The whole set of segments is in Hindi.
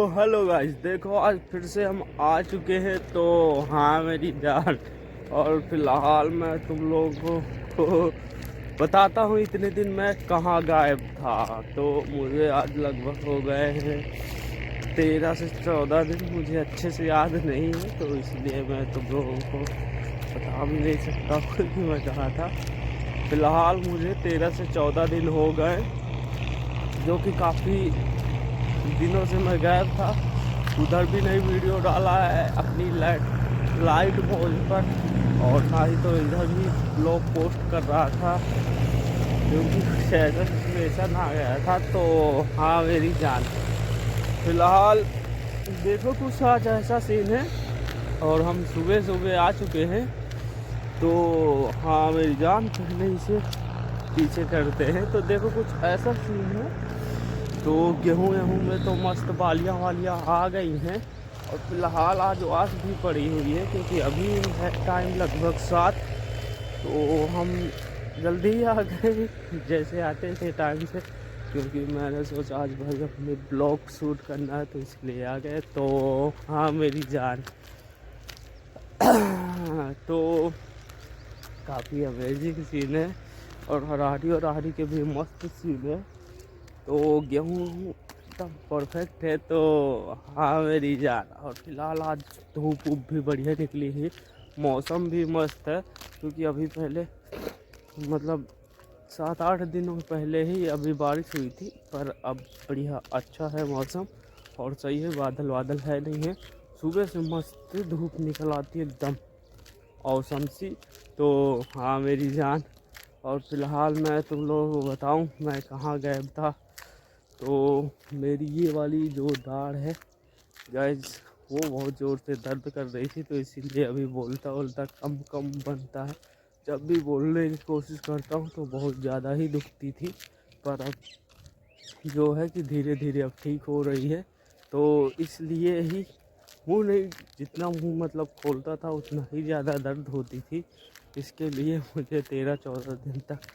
हेलो गाइस, देखो आज फिर से हम आ चुके हैं। तो हाँ मेरी जान, और फिलहाल मैं तुम लोगों को बताता हूँ इतने दिन मैं कहाँ गायब था। तो मुझे आज लगभग हो गए हैं 13 से 14 दिन, मुझे अच्छे से याद नहीं है, तो इसलिए मैं तुम लोगों को बता भी नहीं सकता हूँ कि मैं कहाँ था। फिलहाल मुझे 13 से 14 दिन हो गए, जो कि काफ़ी दिनों से मैं गायब था। उधर भी नई वीडियो डाला है अपनी लाइट मौज पर, और ना ही तो इधर भी ब्लॉग पोस्ट कर रहा था, क्योंकि कुछ ऐसा सिचुएशन आ गया था। तो हाँ मेरी जान, फिलहाल देखो कुछ आज ऐसा सीन है, और हम सुबह सुबह आ चुके हैं। तो हाँ मेरी जान, पहले इसे पीछे करते हैं। तो देखो कुछ ऐसा सीन है। तो गेहूँ में तो मस्त बालियाँ आ गई हैं, और फिलहाल आज आस भी पड़ी हुई है, क्योंकि अभी है टाइम लगभग 7। तो हम जल्दी ही आ गए जैसे आते थे टाइम से, क्योंकि मैंने सोचा आज भाई अपने ब्लॉग शूट करना है, तो इसलिए आ गए। तो हाँ मेरी जान तो काफ़ी अमेजिंग सीन है, और हरारी के भी मस्त सीन है। तो गेहूँ एकदम परफेक्ट है। तो हाँ मेरी जान, और फिलहाल आज धूप भी बढ़िया निकली है, मौसम भी मस्त है, क्योंकि अभी पहले मतलब 7-8 दिनों पहले ही अभी बारिश हुई थी, पर अब बढ़िया अच्छा है मौसम, और सही है, बादल है नहीं है। सुबह से मस्त धूप निकल आती है एकदम औसम सी। तो हाँ मेरी जान, और फिलहाल मैं तुम लोगों को बताऊं मैं कहाँ गायब था। तो मेरी ये वाली जो दाढ़ है गाइस, वो बहुत ज़ोर से दर्द कर रही थी, तो इसीलिए अभी बोलता कम बनता है। जब भी बोलने की कोशिश करता हूँ तो बहुत ज़्यादा ही दुखती थी, पर अब जो है कि धीरे धीरे अब ठीक हो रही है। तो इसलिए ही मुँह नहीं, जितना मुँह मतलब खोलता था उतना ही ज़्यादा दर्द होती थी। इसके लिए मुझे 13-14 दिन तक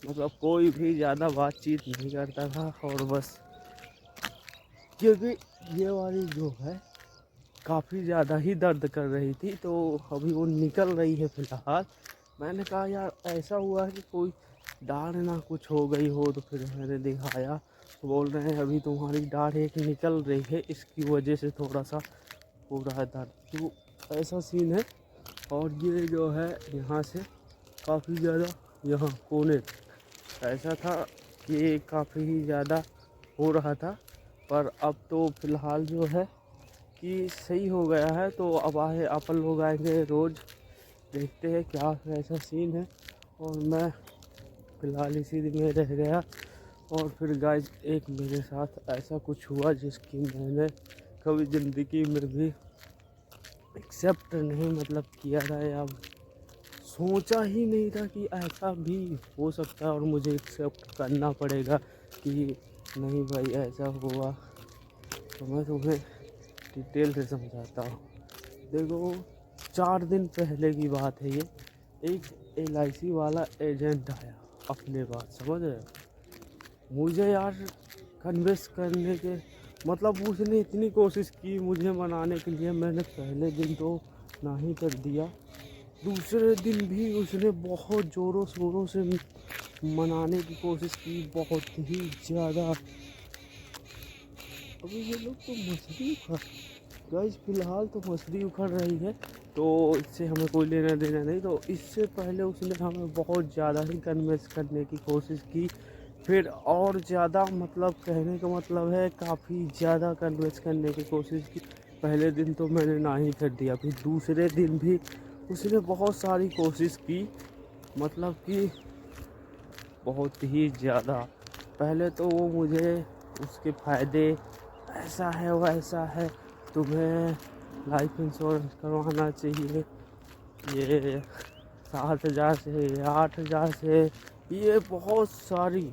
मतलब कोई भी ज़्यादा बातचीत नहीं करता था, और बस क्योंकि ये वाली जो है काफ़ी ज़्यादा ही दर्द कर रही थी। तो अभी वो निकल रही है फिलहाल। मैंने कहा यार ऐसा हुआ है कि कोई दाढ़ ना कुछ हो गई हो, तो फिर मैंने दिखाया, तो बोल रहे हैं अभी तुम्हारी दाढ़ एक निकल रही है, इसकी वजह से थोड़ा सा हो रहा है दर्द। तो ऐसा सीन है। और ये जो है यहाँ से काफ़ी ज़्यादा यहाँ कोने ऐसा था कि काफ़ी ही ज़्यादा हो रहा था, पर अब तो फ़िलहाल जो है कि सही हो गया है। तो अब अपन लोग आएंगे रोज़, देखते हैं क्या ऐसा सीन है। और मैं फ़िलहाल इसी में रह गया। और फिर गाइस एक मेरे साथ ऐसा कुछ हुआ जिसकी मैंने कभी ज़िंदगी में भी एक्सेप्ट नहीं मतलब किया था, या सोचा ही नहीं था कि ऐसा भी हो सकता है, और मुझे एक्सेप्ट करना पड़ेगा कि नहीं भाई ऐसा हुआ। तो मैं तुम्हें डिटेल से समझाता हूँ। देखो 4 दिन पहले की बात है ये। एक LIC वाला एजेंट आया अपने पास, समझ रहे हो, मुझे यार कन्विंस करने के मतलब उसने इतनी कोशिश की मुझे मनाने के लिए। मैंने पहले दिन तो ना ही कर दिया, दूसरे दिन भी उसने बहुत ज़ोरों शोरों से मनाने की कोशिश की, बहुत ही ज़्यादा। अभी ये लोग तो मछली उखड़, गाइस फिलहाल तो मछली उखड़ रही है, तो इससे हमें कोई लेना देना नहीं। तो इससे पहले उसने हमें बहुत ज़्यादा ही कन्विंस करने की कोशिश की, फिर और ज़्यादा मतलब कहने का मतलब है काफ़ी ज़्यादा कन्विंस करने की कोशिश की। पहले दिन तो मैंने ना ही कर दिया, फिर दूसरे दिन भी उसने बहुत सारी कोशिश की, मतलब कि बहुत ही ज़्यादा। पहले तो वो मुझे उसके फ़ायदे ऐसा है वैसा है, तुम्हें लाइफ इंश्योरेंस करवाना चाहिए, ये 7,000 से 8,000 से, ये बहुत सारी।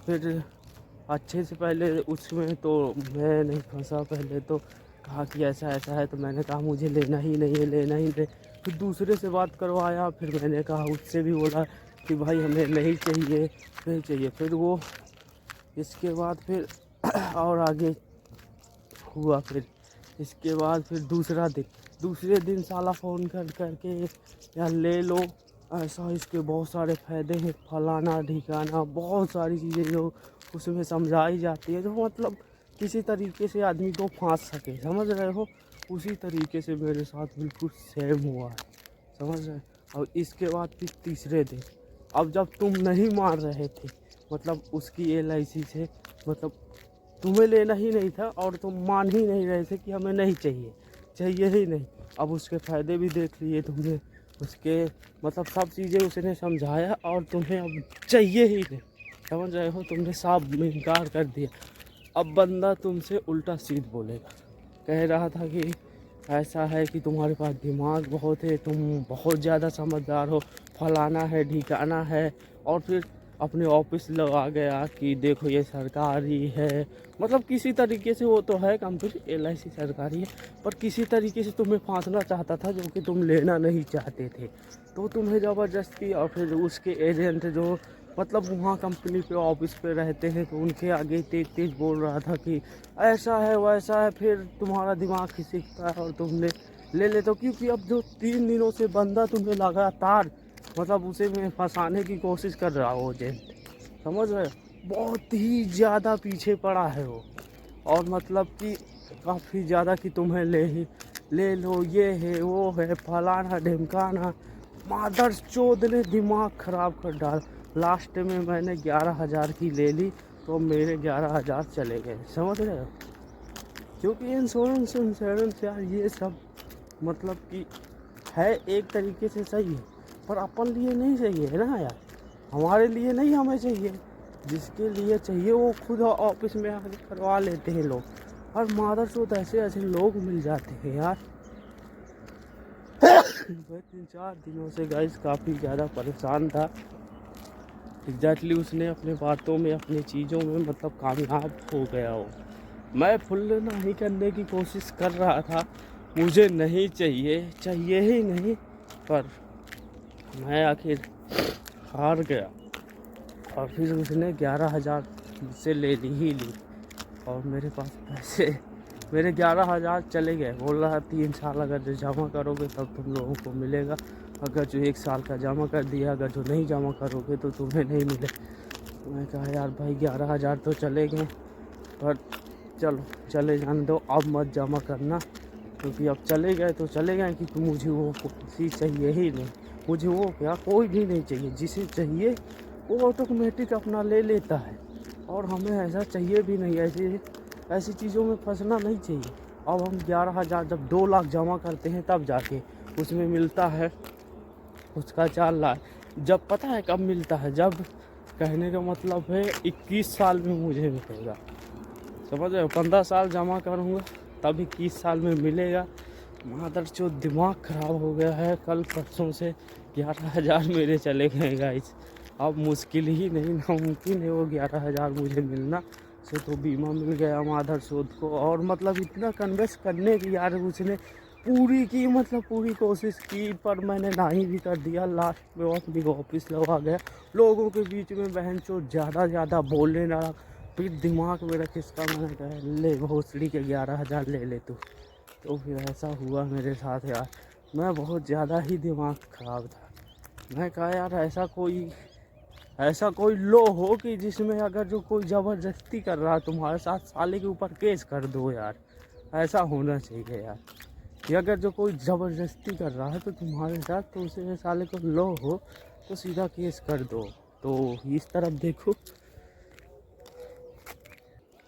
फिर अच्छे से पहले उसमें तो मैं नहीं फंसा, पहले तो कहा कि ऐसा ऐसा है, तो मैंने कहा मुझे लेना ही नहीं है, लेना ही नहीं। फिर दूसरे से बात करवाया, फिर मैंने कहा, उससे भी बोला कि भाई हमें नहीं चाहिए नहीं चाहिए। फिर वो इसके बाद फिर और आगे हुआ। फिर इसके बाद फिर दूसरे दिन साला फ़ोन करके यार ले लो, ऐसा इसके बहुत सारे फ़ायदे हैं, फलाना ढिकाना बहुत सारी चीज़ें जो उसमें समझाई जाती है, जो मतलब किसी तरीके से आदमी को फांस सके, समझ रहे हो। उसी तरीके से मेरे साथ बिल्कुल सेम हुआ है, समझ रहे। और इसके बाद फिर तीसरे दिन, अब जब तुम नहीं मान रहे थे मतलब उसकी LIC से, मतलब तुम्हें लेना ही नहीं था और तुम मान ही नहीं रहे थे कि हमें नहीं चाहिए ही नहीं। अब उसके फ़ायदे भी देख लिए तुमने, उसके मतलब सब चीज़ें उसने समझाया और तुम्हें अब चाहिए ही नहीं, समझ रहे हो। तुमने साफ इनकार कर दिया। अब बंदा तुमसे उल्टा सीध बोलेगा, कह रहा था कि ऐसा है कि तुम्हारे पास दिमाग बहुत है, तुम बहुत ज़्यादा समझदार हो, फलाना है ढिकाना है। और फिर अपने ऑफिस लगा गया कि देखो ये सरकारी है, मतलब किसी तरीके से वो तो है कंपनी LIC सरकारी है, पर किसी तरीके से तुम्हें फांसना चाहता था जो कि तुम लेना नहीं चाहते थे। तो तुम्हें ज़बरदस्ती, और फिर उसके एजेंट जो मतलब वहाँ कंपनी पे ऑफिस पे रहते हैं, तो उनके आगे तेज बोल रहा था कि ऐसा है वैसा है। फिर तुम्हारा दिमाग खिसकता है और तुमने ले लेते हो, क्योंकि अब जो 3 दिनों से बंदा तुम्हें लगातार मतलब उसे में फंसाने की कोशिश कर रहा हो एजेंट, समझ रहे हो, बहुत ही ज़्यादा पीछे पड़ा है वो। और मतलब कि काफ़ी ज़्यादा कि तुम्हें ले लो, ये है वो है फलाना ढिमकाना। मादर चोद ने दिमाग ख़राब कर डाला। लास्ट में मैंने 11,000 की ले ली, तो मेरे 11,000 चले गए, समझ रहे हो। क्योंकि इंश्योरेंस यार ये सब मतलब कि है एक तरीके से सही है, पर अपन लिए नहीं चाहिए है ना यार, हमारे लिए नहीं हमें चाहिए। जिसके लिए चाहिए वो खुद ऑफिस में आके करवा लेते हैं लोग, और मादर चोद ऐसे लोग मिल जाते हैं यार। मैं 3-4 दिनों से गाइस काफ़ी ज़्यादा परेशान था। एग्जैक्टली उसने अपने बातों में अपनी चीज़ों में मतलब कामयाब हो गया हो। मैं फुल नहीं करने की कोशिश कर रहा था, मुझे नहीं चाहिए ही नहीं, पर मैं आखिर हार गया। और फिर उसने 11,000 से ले ली और मेरे पास पैसे, मेरे 11,000 चले गए। बोल रहा 3 साल अगर जो जमा करोगे तब तुम लोगों को मिलेगा, अगर जो 1 साल का जमा कर दिया, अगर जो नहीं जमा करोगे तो तुम्हें नहीं मिले। मैं कहा यार भाई 11,000 तो चले गए, पर चलो चले जाने दो, अब मत जमा करना, क्योंकि अब चले गए तो चले गए। कि मुझे वो चीज़ चाहिए ही नहीं, मुझे वो क्या कोई भी नहीं चाहिए। जिसे चाहिए वो ऑटोमेटिक अपना ले लेता है, और हमें ऐसा चाहिए भी नहीं। ऐसी चीज़ों में फंसना नहीं चाहिए। अब हम 11,000 जब 2 लाख जमा करते हैं तब जाके उसमें मिलता है उसका 4 लाख। जब पता है कब मिलता है, जब कहने का मतलब है 21 साल में मुझे मिलेगा, समझ रहे हो। 15 साल जमा करूँगा तब 21 साल में मिलेगा। मादर चोद दिमाग ख़राब हो गया है। कल परसों से 11,000 मेरे चले गए गाइस। अब मुश्किल ही नहीं नामुमकिन है वो 11,000 मुझे मिलना। से तो बीमा मिल गया मादर चोद को, और मतलब इतना कन्विंस करने की यार उसने पूरी कोशिश की, पर मैंने नहीं भी कर दिया। लास्ट में अपनी ऑफिस लगा गया, लोगों के बीच में बहन चोद ज़्यादा बोलने लगा। फिर दिमाग मेरा खिसका, मैंने कहा ले भोसड़ी के 11,000 ले ले तू। तो फिर ऐसा हुआ मेरे साथ यार, मैं बहुत ज़्यादा ही दिमाग ख़राब था। मैं कहा यार ऐसा कोई लो हो कि जिसमें अगर जो कोई ज़बरदस्ती कर रहा है तुम्हारे साथ, साले के ऊपर केस कर दो यार। ऐसा होना चाहिए यार कि अगर जो कोई ज़बरदस्ती कर रहा है तो तुम्हारे साथ, तो उसे साले को लो हो तो सीधा केस कर दो। तो इस तरफ देखो,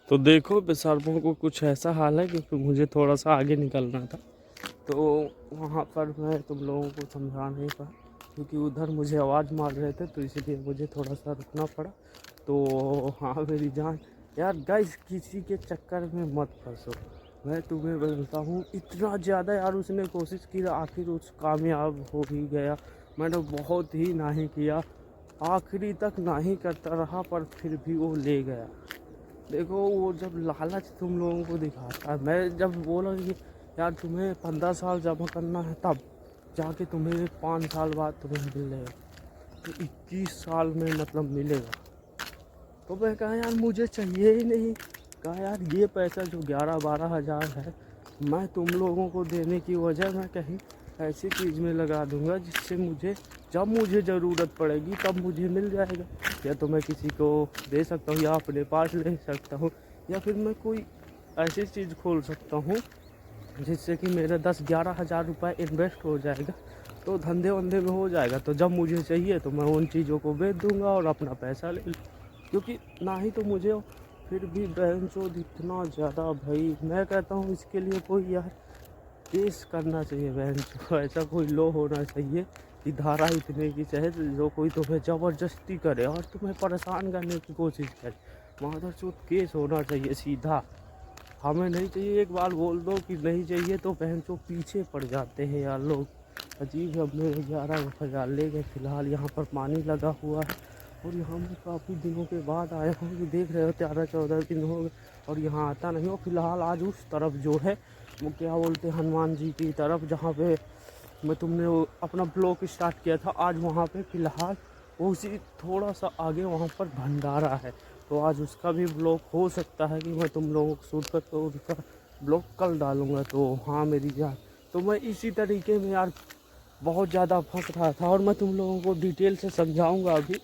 तो देखो बेशर्मों को कुछ ऐसा हाल है, क्योंकि मुझे थोड़ा सा आगे निकलना था, तो वहाँ पर मैं तुम लोगों को समझा नहीं पाया, क्योंकि उधर मुझे आवाज़ मार रहे थे, तो इसलिए मुझे थोड़ा सा रुकना पड़ा। तो हाँ मेरी जान यार, गाइस किसी के चक्कर में मत फंसो। मैं तुम्हें बोलता हूँ, इतना ज़्यादा यार उसने कोशिश की, आखिर उस कामयाब हो ही गया। मैंने बहुत ही नहीं किया, आखिरी तक नहीं करता रहा, पर फिर भी वो ले गया। देखो वो जब लालच तुम लोगों को दिखाता है, मैं जब बोला कि यार तुम्हें 15 साल जमा करना है तब जाके तुम्हें 5 साल बाद तुम्हें मिलेगा, तो 21 साल में मतलब मिलेगा। तो मैं कहा यार मुझे चाहिए ही नहीं, कहा यार ये पैसा जो 11-12 हज़ार है मैं तुम लोगों को देने की वजह मैं कहीं ऐसी चीज़ में लगा दूंगा जिससे मुझे जब मुझे ज़रूरत पड़ेगी तब मुझे मिल जाएगा। या तो मैं किसी को दे सकता हूँ या अपने पास ले सकता हूँ, या फिर मैं कोई ऐसी चीज़ खोल सकता हूँ जिससे कि मेरा 10-11 हज़ार रुपये इन्वेस्ट हो जाएगा, तो धंधे वंधे में हो जाएगा। तो जब मुझे चाहिए तो मैं उन चीज़ों को बेच दूंगा और अपना पैसा ले लूँ। क्योंकि ना ही तो मुझे फिर भी बहनचोद इतना ज़्यादा भाई, मैं कहता हूँ इसके लिए कोई यार केस करना चाहिए बहनचोद, ऐसा कोई लॉ होना चाहिए कि धारा इतने की चाहे जो कोई तुम्हें ज़बरदस्ती करे और तुम्हें परेशान करने की कोशिश करे, मादरचोद केस होना चाहिए सीधा। हमें नहीं चाहिए, एक बार बोल दो कि नहीं चाहिए तो बहनचोद पीछे पड़ जाते हैं यार लोग। अजीब है। अब मेरे 11 हज़ार ले गए। फ़िलहाल यहाँ पर पानी लगा हुआ है और यहाँ मैं काफ़ी दिनों के बाद आया हूँ। ये देख रहे हो 13-14 दिन हो गए और यहाँ आता नहीं हो। फ़िलहाल आज उस तरफ जो है वो क्या बोलते हैं हनुमान जी की तरफ, जहाँ पे मैं तुमने वो अपना ब्लॉग स्टार्ट किया था, आज वहाँ पे फ़िलहाल उसी थोड़ा सा आगे वहाँ पर भंडारा है। तो आज उसका भी ब्लॉग हो सकता है कि मैं तुम लोगों को शूट करके उनका ब्लॉग कल डालूँगा। तो हाँ मेरी जान, तो मैं इसी तरीके में यार बहुत ज़्यादा फंस रहा था और मैं तुम लोगों को डिटेल से समझाऊंगा अभी।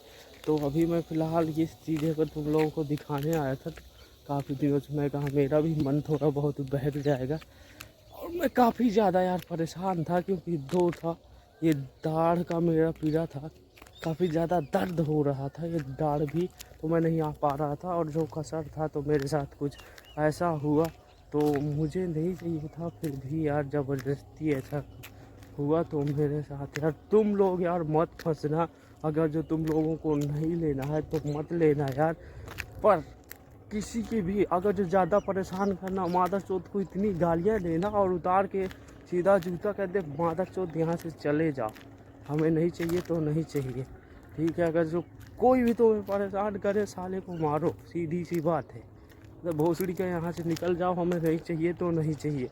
तो अभी मैं फ़िलहाल ये चीज़ें पर तुम लोगों को दिखाने आया था। तो काफ़ी दिनों से मैं कहा मेरा भी मन थोड़ा बहुत बहक जाएगा और मैं काफ़ी ज़्यादा यार परेशान था क्योंकि दो था ये दाढ़ का मेरा पीड़ा था, काफ़ी ज़्यादा दर्द हो रहा था ये दाढ़ भी, तो मैं नहीं आ पा रहा था। और जो कसर था तो मेरे साथ कुछ ऐसा हुआ तो मुझे नहीं चाहिए था, फिर भी यार ज़बरदस्ती ऐसा हुआ तो मेरे साथ। यार तुम लोग यार मत फंसना, अगर जो तुम लोगों को नहीं लेना है तो मत लेना यार। पर किसी की भी अगर जो ज़्यादा परेशान करना, मादरचोद को इतनी गालियाँ देना और उतार के सीधा जूता कह दे मादरचोद यहाँ से चले जाओ, हमें नहीं चाहिए तो नहीं चाहिए, ठीक है। अगर जो कोई भी तुम्हें परेशान करे साले को मारो, सीधी सी बात है। तो भोसड़ी का यहाँ से निकल जाओ, हमें नहीं चाहिए तो नहीं चाहिए।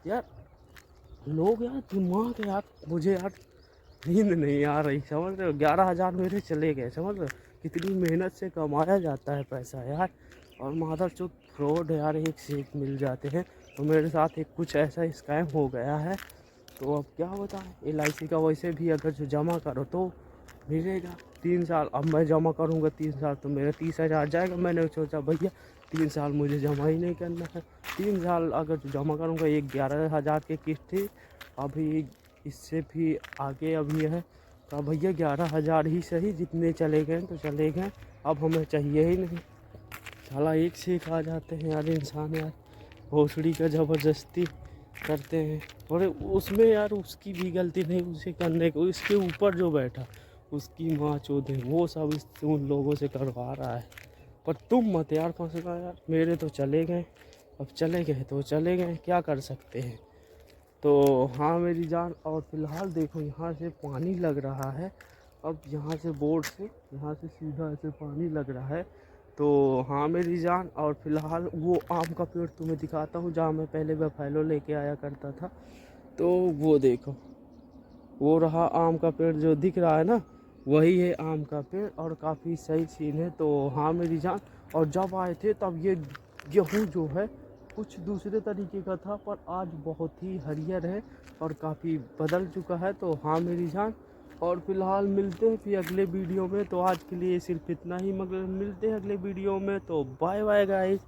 यार लोग यार दिमाग यार, मुझे यार नींद नहीं आ रही, समझ रहे हो। 11 हज़ार मेरे चले गए, समझ रहे हो कितनी मेहनत से कमाया जाता है पैसा यार। और मादरचोद फ्रॉड यार एक से एक मिल जाते हैं। तो मेरे साथ एक कुछ ऐसा स्कैम हो गया है, तो अब क्या बताएं। LIC का वैसे भी अगर जो जमा करो तो मिलेगा 3 साल। अब मैं जमा करूँगा 3 साल तो मेरा 30 हज़ार जाएगा। मैंने सोचा भैया 3 साल मुझे जमा ही नहीं करना है। 3 साल अगर जो जमा करूँगा, एक 11 हज़ार की किस्त थी, अभी इससे भी आगे अभी है, तो भैया 11 हज़ार ही सही, जितने चले गए तो चले गए, अब हमें चाहिए ही नहीं। साला एक से एक आ जाते हैं यार इंसान यार, भोसड़ी का ज़बरदस्ती करते हैं। और उसमें यार उसकी भी गलती नहीं, उसे करने को इसके ऊपर जो बैठा उसकी माँ चोद है, वो सब उन लोगों से करवा रहा है। पर तुम मत यार फंसना यार, मेरे तो चले गए, अब चले गए तो चले गए, क्या कर सकते हैं। तो हाँ मेरी जान, और फिलहाल देखो यहाँ से पानी लग रहा है, अब यहाँ से बोर्ड से यहाँ से सीधा ऐसे पानी लग रहा है। तो हाँ मेरी जान, और फिलहाल वो आम का पेड़ तुम्हें दिखाता हूँ जहाँ मैं पहले बफैलो लेके आया करता था। तो वो देखो, वो रहा आम का पेड़ जो दिख रहा है ना, वही है आम का पेड़ और काफ़ी सही सीन है। तो हाँ मेरी जान, और जब आए थे तब ये गेहूँ जो है कुछ दूसरे तरीके का था, पर आज बहुत ही हरियर है और काफ़ी बदल चुका है। तो हाँ मेरी जान, और फिलहाल मिलते हैं फिर अगले वीडियो में। तो आज के लिए सिर्फ इतना ही, मगर मिलते हैं अगले वीडियो में। तो बाय बाय गाइस।